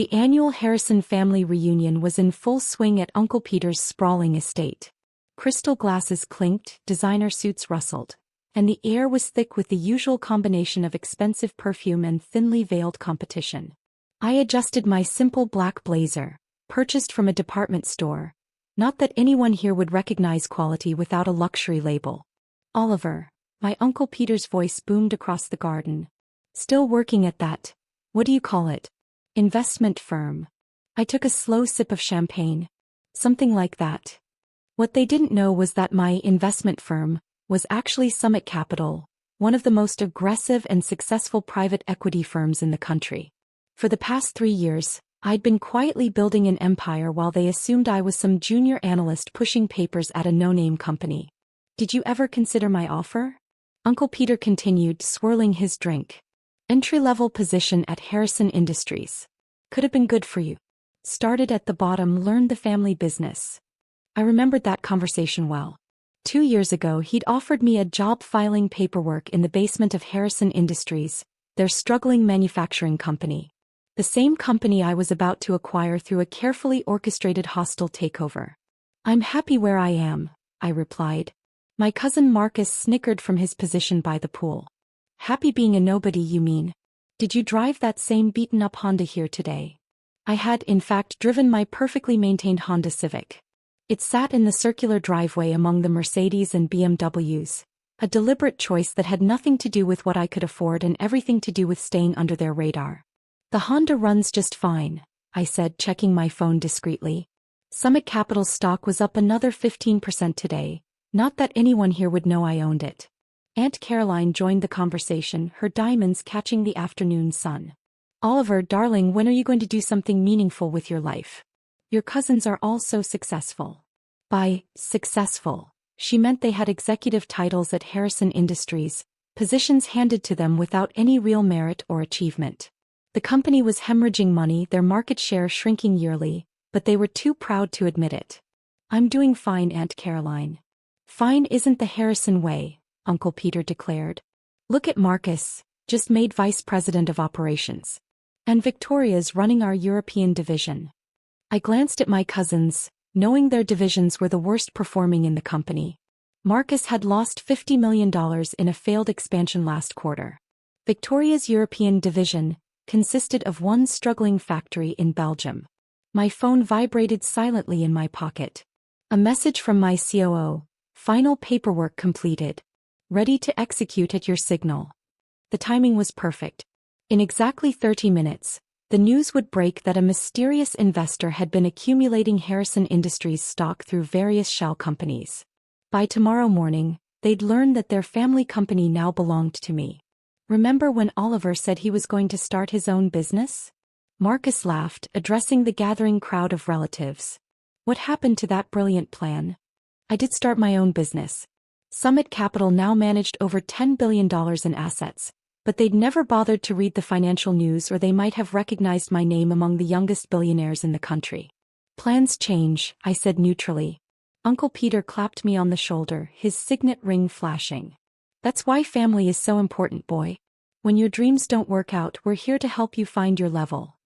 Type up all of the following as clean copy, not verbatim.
The annual Harrison family reunion was in full swing at Uncle Peter's sprawling estate. Crystal glasses clinked, designer suits rustled, and the air was thick with the usual combination of expensive perfume and thinly veiled competition. I adjusted my simple black blazer, purchased from a department store. Not that anyone here would recognize quality without a luxury label. Oliver, my Uncle Peter's voice boomed across the garden. Still working at that, what do you call it? Investment firm. I took a slow sip of champagne. Something like that. What they didn't know was that my investment firm was actually Summit Capital, one of the most aggressive and successful private equity firms in the country. For the past 3 years, I'd been quietly building an empire while they assumed I was some junior analyst pushing papers at a no-name company. Did you ever consider my offer? Uncle Peter continued, swirling his drink. Entry-level position at Harrison Industries. Could have been good for you. Started at the bottom, learned the family business. I remembered that conversation well. 2 years ago he'd offered me a job filing paperwork in the basement of Harrison Industries, their struggling manufacturing company. The same company I was about to acquire through a carefully orchestrated hostile takeover. I'm happy where I am, I replied. My cousin Marcus snickered from his position by the pool. Happy being a nobody, you mean? Did you drive that same beaten-up Honda here today? I had, in fact, driven my perfectly maintained Honda Civic. It sat in the circular driveway among the Mercedes and BMWs, a deliberate choice that had nothing to do with what I could afford and everything to do with staying under their radar. The Honda runs just fine, I said, checking my phone discreetly. Summit Capital stock was up another 15% today, not that anyone here would know I owned it. Aunt Caroline joined the conversation, her diamonds catching the afternoon sun. Oliver, darling, when are you going to do something meaningful with your life? Your cousins are all so successful. By successful, she meant they had executive titles at Harrison Industries, positions handed to them without any real merit or achievement. The company was hemorrhaging money, their market share shrinking yearly, but they were too proud to admit it. I'm doing fine, Aunt Caroline. Fine isn't the Harrison way, Uncle Peter declared. Look at Marcus, just made vice president of operations. And Victoria's running our European division. I glanced at my cousins, knowing their divisions were the worst performing in the company. Marcus had lost $50 million in a failed expansion last quarter. Victoria's European division consisted of one struggling factory in Belgium. My phone vibrated silently in my pocket. A message from my COO, final paperwork completed. Ready to execute at your signal. The timing was perfect. In exactly 30 minutes, the news would break that a mysterious investor had been accumulating Harrison Industries stock through various shell companies. By tomorrow morning, they'd learn that their family company now belonged to me. Remember when Oliver said he was going to start his own business? Marcus laughed, addressing the gathering crowd of relatives. What happened to that brilliant plan? I did start my own business. Summit Capital now managed over $10 billion in assets, but they'd never bothered to read the financial news, or they might have recognized my name among the youngest billionaires in the country. Plans change, I said neutrally. Uncle Peter clapped me on the shoulder, his signet ring flashing. That's why family is so important, boy. When your dreams don't work out, we're here to help you find your level.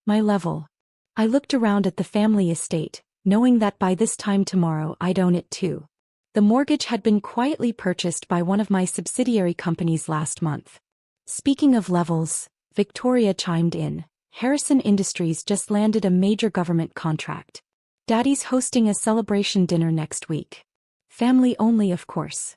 My level. I looked around at the family estate, knowing that by this time tomorrow I'd own it too. The mortgage had been quietly purchased by one of my subsidiary companies last month. Speaking of levels, Victoria chimed in. Harrison Industries just landed a major government contract. Daddy's hosting a celebration dinner next week. Family only, of course.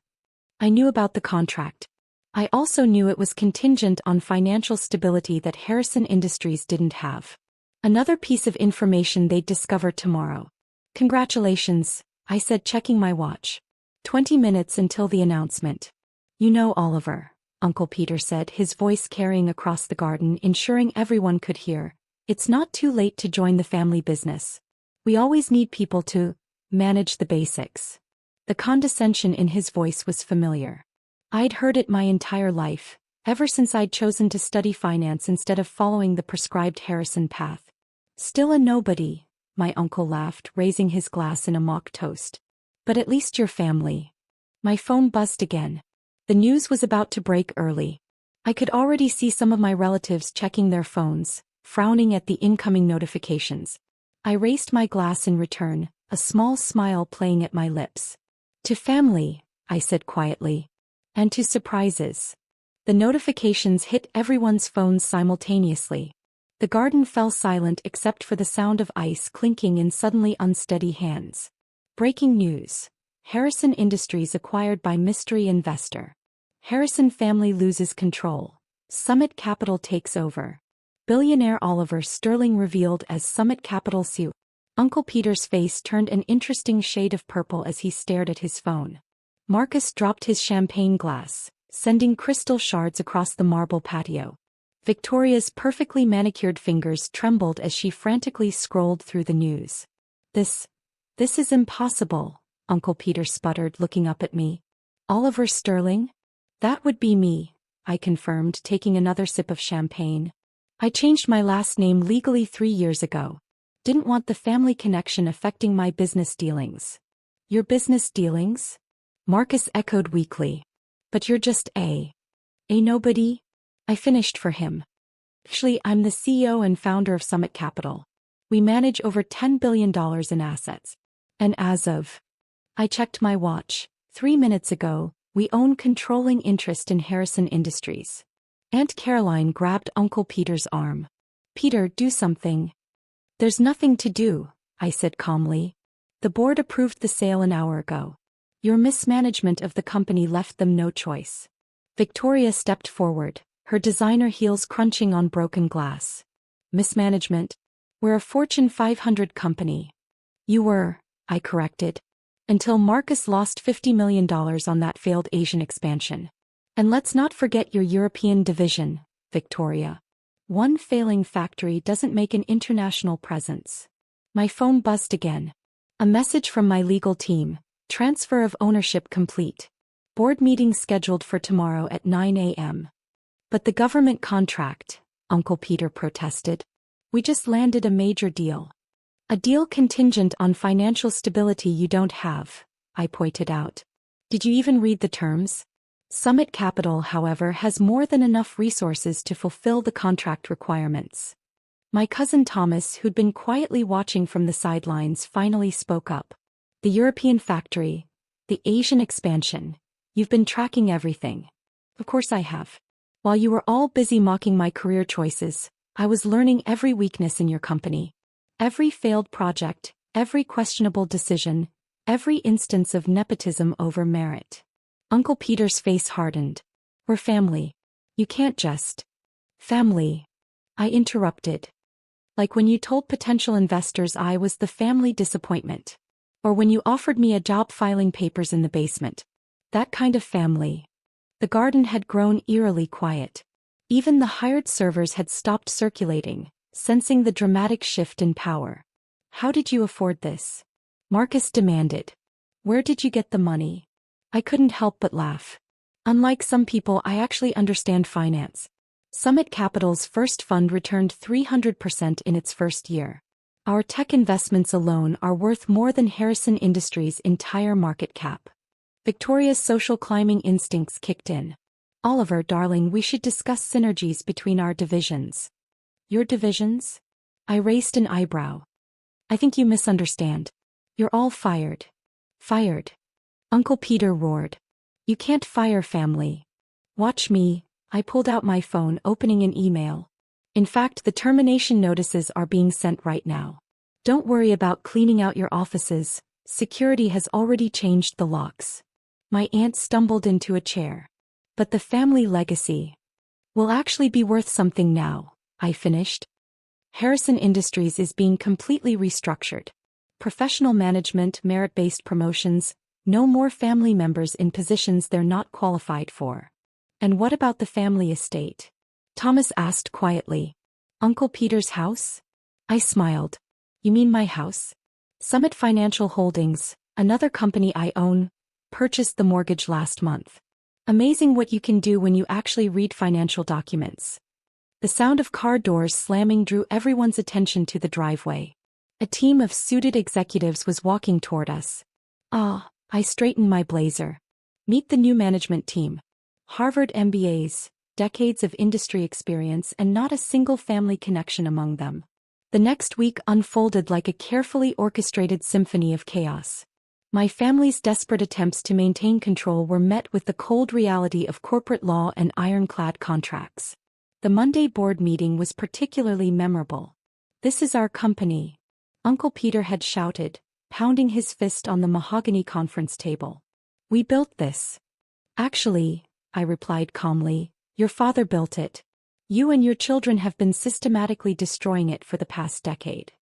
I knew about the contract. I also knew it was contingent on financial stability that Harrison Industries didn't have. Another piece of information they'd discover tomorrow. Congratulations, I said, checking my watch. 20 minutes until the announcement. You know, Oliver, Uncle Peter said, his voice carrying across the garden, ensuring everyone could hear. It's not too late to join the family business. We always need people to manage the basics. The condescension in his voice was familiar. I'd heard it my entire life, ever since I'd chosen to study finance instead of following the prescribed Harrison path. Still a nobody, my uncle laughed, raising his glass in a mock toast. But at least your family. My phone buzzed again. The news was about to break early. I could already see some of my relatives checking their phones, frowning at the incoming notifications. I raised my glass in return, a small smile playing at my lips. To family, I said quietly. And to surprises. The notifications hit everyone's phones simultaneously. The garden fell silent except for the sound of ice clinking in suddenly unsteady hands. Breaking news. Harrison Industries acquired by mystery investor. Harrison family loses control. Summit Capital takes over. Billionaire Oliver Sterling revealed as Summit Capital CEO. Uncle Peter's face turned an interesting shade of purple as he stared at his phone. Marcus dropped his champagne glass, sending crystal shards across the marble patio. Victoria's perfectly manicured fingers trembled as she frantically scrolled through the news. This is impossible, Uncle Peter sputtered, looking up at me. Oliver Sterling? That would be me, I confirmed, taking another sip of champagne. I changed my last name legally 3 years ago. Didn't want the family connection affecting my business dealings. Your business dealings? Marcus echoed weakly. But you're just a nobody? I finished for him. Actually, I'm the CEO and founder of Summit Capital. We manage over $10 billion in assets. And as of, I checked my watch, 3 minutes ago, we own controlling interest in Harrison Industries. Aunt Caroline grabbed Uncle Peter's arm. Peter, do something. There's nothing to do, I said calmly. The board approved the sale an hour ago. Your mismanagement of the company left them no choice. Victoria stepped forward, her designer heels crunching on broken glass. Mismanagement? We're a Fortune 500 company. You were, I corrected. Until Marcus lost $50 million on that failed Asian expansion. And let's not forget your European division, Victoria. One failing factory doesn't make an international presence. My phone buzzed again. A message from my legal team. Transfer of ownership complete. Board meeting scheduled for tomorrow at 9 a.m. But the government contract, Uncle Peter protested. We just landed a major deal. A deal contingent on financial stability you don't have, I pointed out. Did you even read the terms? Summit Capital, however, has more than enough resources to fulfill the contract requirements. My cousin Thomas, who'd been quietly watching from the sidelines, finally spoke up. The European factory, the Asian expansion. You've been tracking everything. Of course I have. While you were all busy mocking my career choices, I was learning every weakness in your company. Every failed project, every questionable decision, every instance of nepotism over merit. Uncle Peter's face hardened. We're family. You can't just. Family. I interrupted. Like when you told potential investors I was the family disappointment. Or when you offered me a job filing papers in the basement. That kind of family. The garden had grown eerily quiet. Even the hired servers had stopped circulating, sensing the dramatic shift in power. How did you afford this? Marcus demanded. Where did you get the money? I couldn't help but laugh. Unlike some people, I actually understand finance. Summit Capital's first fund returned 300% in its first year. Our tech investments alone are worth more than Harrison Industries' entire market cap. Victoria's social climbing instincts kicked in. Oliver, darling, we should discuss synergies between our divisions. Your divisions? I raised an eyebrow. I think you misunderstand. You're all fired. Fired. Uncle Peter roared. You can't fire family. Watch me. I pulled out my phone, opening an email. In fact, the termination notices are being sent right now. Don't worry about cleaning out your offices. Security has already changed the locks. My aunt stumbled into a chair. But the family legacy will actually be worth something now, I finished. Harrison Industries is being completely restructured. Professional management, merit-based promotions, no more family members in positions they're not qualified for. And what about the family estate? Thomas asked quietly. Uncle Peter's house? I smiled. You mean my house? Summit Financial Holdings, another company I own, purchased the mortgage last month. Amazing what you can do when you actually read financial documents. The sound of car doors slamming drew everyone's attention to the driveway. A team of suited executives was walking toward us. I straightened my blazer. Meet the new management team. Harvard MBAs, decades of industry experience and not a single family connection among them. The next week unfolded like a carefully orchestrated symphony of chaos. My family's desperate attempts to maintain control were met with the cold reality of corporate law and ironclad contracts. The Monday board meeting was particularly memorable. "This is our company," Uncle Peter had shouted, pounding his fist on the mahogany conference table. "We built this." "Actually," I replied calmly, "your father built it. You and your children have been systematically destroying it for the past decade."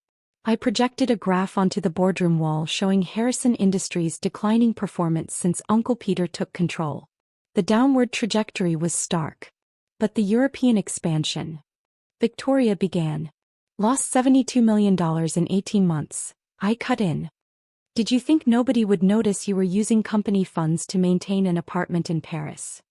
I projected a graph onto the boardroom wall showing Harrison Industries' declining performance since Uncle Peter took control. The downward trajectory was stark. But the European expansion. Victoria began. "Lost $72 million in 18 months. I cut in." "Did you think nobody would notice you were using company funds to maintain an apartment in Paris?"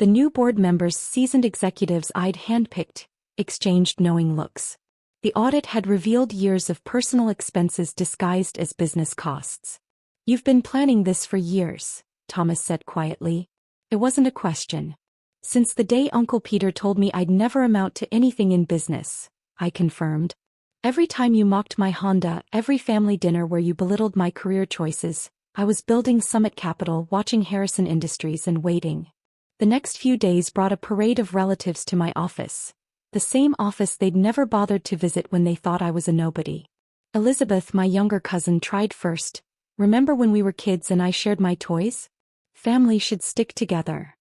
The new board members' seasoned executives eyed handpicked, exchanged knowing looks. The audit had revealed years of personal expenses disguised as business costs. "You've been planning this for years," Thomas said quietly. It wasn't a question. "Since the day Uncle Peter told me I'd never amount to anything in business," I confirmed. "Every time you mocked my Honda, every family dinner where you belittled my career choices, I was building Summit Capital, watching Harrison Industries and waiting." The next few days brought a parade of relatives to my office. The same office they'd never bothered to visit when they thought I was a nobody. Elizabeth, my younger cousin, tried first. "Remember when we were kids and I shared my toys? Family should stick together."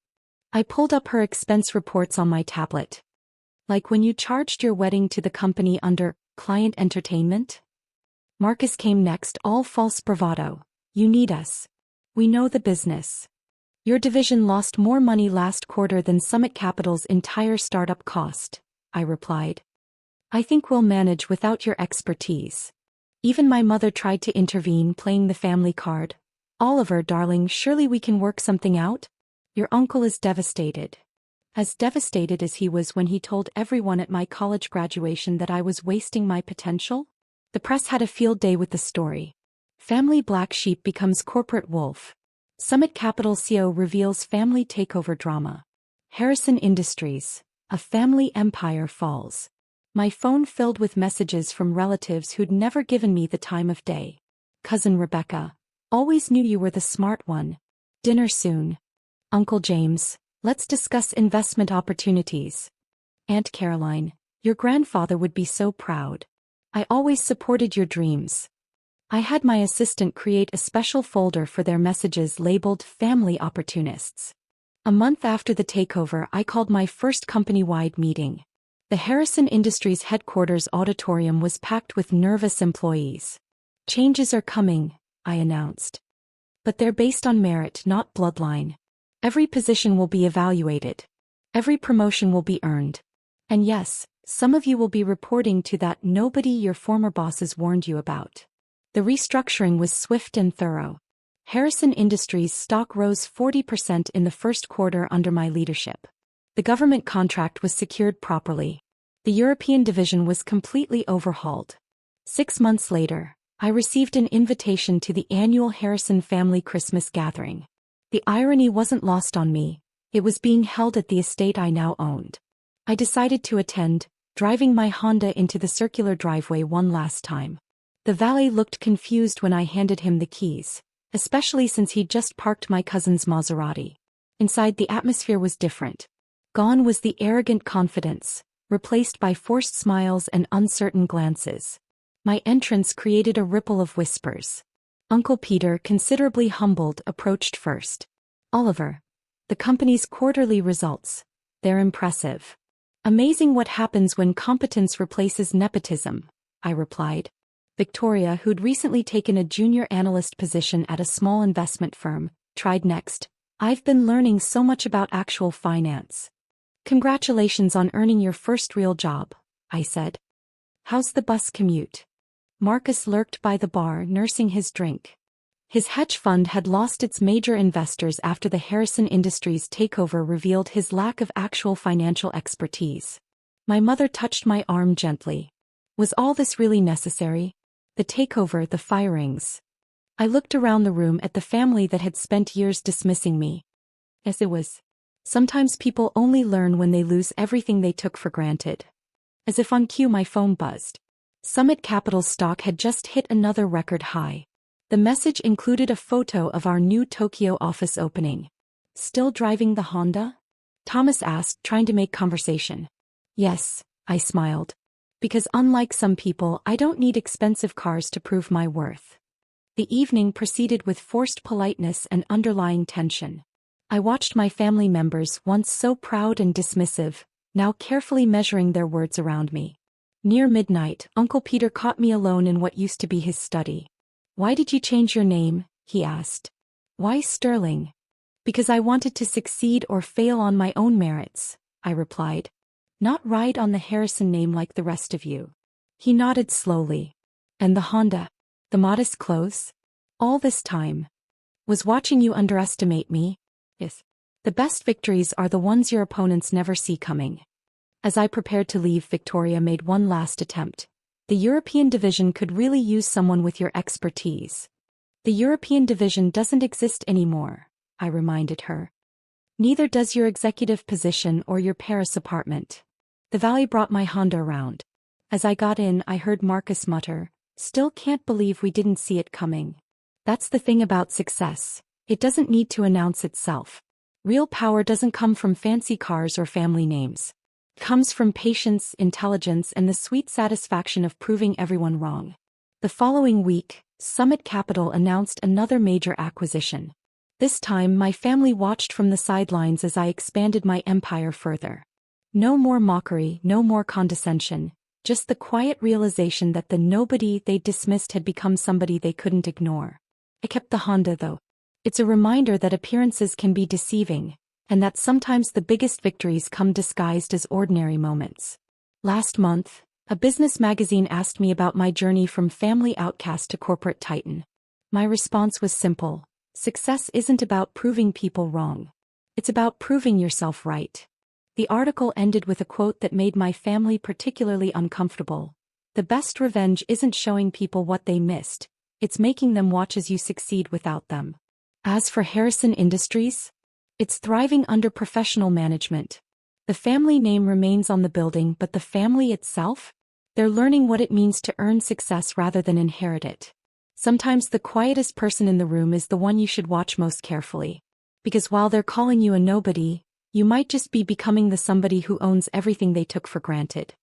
I pulled up her expense reports on my tablet. "Like when you charged your wedding to the company under client entertainment?" Marcus came next, all false bravado. "You need us. We know the business. Your division lost more money last quarter than Summit Capital's entire startup cost," I replied. "I think we'll manage without your expertise." Even my mother tried to intervene, playing the family card. "Oliver, darling, surely we can work something out? Your uncle is devastated." As devastated as he was when he told everyone at my college graduation that I was wasting my potential? The press had a field day with the story. Family black sheep becomes corporate wolf. Summit Capital CEO reveals family takeover drama. Harrison Industries, a family empire falls. My phone filled with messages from relatives who'd never given me the time of day. "Cousin Rebecca, always knew you were the smart one. Dinner soon. Uncle James, let's discuss investment opportunities. Aunt Caroline, your grandfather would be so proud. I always supported your dreams." I had my assistant create a special folder for their messages labeled Family Opportunists. A month after the takeover, I called my first company-wide meeting. The Harrison Industries headquarters auditorium was packed with nervous employees. "Changes are coming," I announced. "But they're based on merit, not bloodline. Every position will be evaluated. Every promotion will be earned. And yes, some of you will be reporting to that nobody your former bosses warned you about." The restructuring was swift and thorough. Harrison Industries stock rose 40% in the first quarter under my leadership. The government contract was secured properly. The European division was completely overhauled. 6 months later, I received an invitation to the annual Harrison family Christmas gathering. The irony wasn't lost on me. It was being held at the estate I now owned. I decided to attend, driving my Honda into the circular driveway one last time. The valet looked confused when I handed him the keys, especially since he'd just parked my cousin's Maserati. Inside, the atmosphere was different. Gone was the arrogant confidence, replaced by forced smiles and uncertain glances. My entrance created a ripple of whispers. Uncle Peter, considerably humbled, approached first. "Oliver, the company's quarterly results, they're impressive." "Amazing what happens when competence replaces nepotism," I replied. Victoria, who'd recently taken a junior analyst position at a small investment firm, tried next. "I've been learning so much about actual finance." "Congratulations on earning your first real job," I said. "How's the bus commute?" Marcus lurked by the bar, nursing his drink. His hedge fund had lost its major investors after the Harrison Industries takeover revealed his lack of actual financial expertise. My mother touched my arm gently. Was all this really necessary? The takeover, the firings. I looked around the room at the family that had spent years dismissing me. As it was. Sometimes people only learn when they lose everything they took for granted. As if on cue, my phone buzzed. Summit Capital stock had just hit another record high. The message included a photo of our new Tokyo office opening. "Still driving the Honda?" Thomas asked, trying to make conversation. "Yes," I smiled. "Because unlike some people, I don't need expensive cars to prove my worth." The evening proceeded with forced politeness and underlying tension. I watched my family members, once so proud and dismissive, now carefully measuring their words around me. Near midnight, Uncle Peter caught me alone in what used to be his study. "Why did you change your name?" he asked. "Why Sterling?" "Because I wanted to succeed or fail on my own merits," I replied. "Not ride on the Harrison name like the rest of you." He nodded slowly. "And the Honda? The modest clothes? All this time? Was watching you underestimate me?" "Yes. The best victories are the ones your opponents never see coming." As I prepared to leave, Victoria made one last attempt. "The European division could really use someone with your expertise." "The European division doesn't exist anymore," I reminded her. "Neither does your executive position or your Paris apartment." The valley brought my Honda around. As I got in, I heard Marcus mutter, "Still can't believe we didn't see it coming." That's the thing about success. It doesn't need to announce itself. Real power doesn't come from fancy cars or family names. It comes from patience, intelligence, and the sweet satisfaction of proving everyone wrong. The following week, Summit Capital announced another major acquisition. This time, my family watched from the sidelines as I expanded my empire further. No more mockery, no more condescension, just the quiet realization that the nobody they dismissed had become somebody they couldn't ignore. I kept the Honda, though. It's a reminder that appearances can be deceiving, and that sometimes the biggest victories come disguised as ordinary moments. Last month, a business magazine asked me about my journey from family outcast to corporate titan. My response was simple: success isn't about proving people wrong. It's about proving yourself right. The article ended with a quote that made my family particularly uncomfortable. "The best revenge isn't showing people what they missed, it's making them watch as you succeed without them." As for Harrison Industries, it's thriving under professional management. The family name remains on the building, but the family itself? They're learning what it means to earn success rather than inherit it. Sometimes the quietest person in the room is the one you should watch most carefully. Because while they're calling you a nobody, you might just be becoming the somebody who owns everything they took for granted.